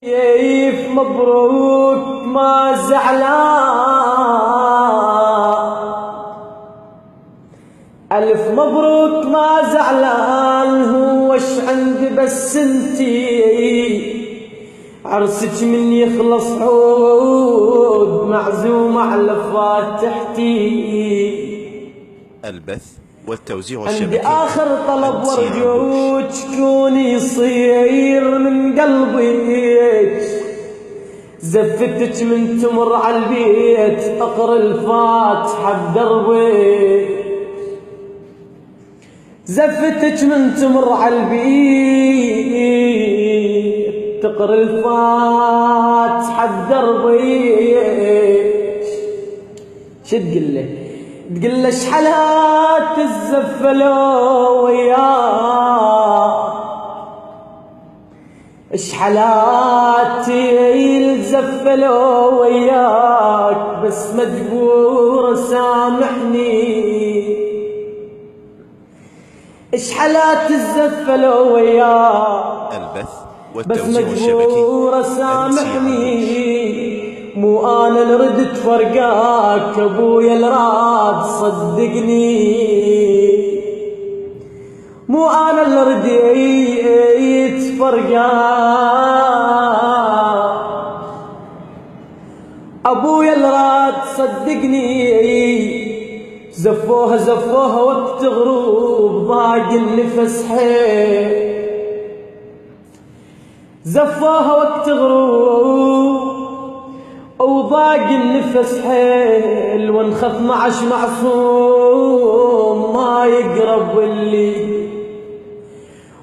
كيف مبروك ما زعلان، ألف مبروك ما زعلان. هوش عندي بس انتي عرسك من يخلص عود معزوم على فاتحتي. البث والتوزيع عندي الشبكي آخر طلب وارجوك كون يصير من قلبك، زفتك من تمر على البيت اقرا الفاتحة بدربك. زفتك من تمر على البيت تقرا الفاتحة بدربك. شو تقول له؟ تقول له شحالات الزفلوا وياك، شحالات الزفلوا وياك، بس مجبور سامحني. شحالات الزفلوا وياك البث بس والتوزيع مجبور الشبكي سامحني. مو انا اللي ردت فرقاك، ابويا اللي راد صدقني. مو انا اللي رديت فرقاك، ابويا اللي راد صدقني. زفوها زفوها وقت غروب ضاق النفس حيل، زفوها وقت غروب وضاق النفس حيل. ونخاف معش معصوم ما يقرب اللي،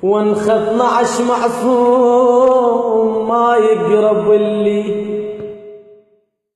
ونخاف معش معصوم ما يقرب اللي.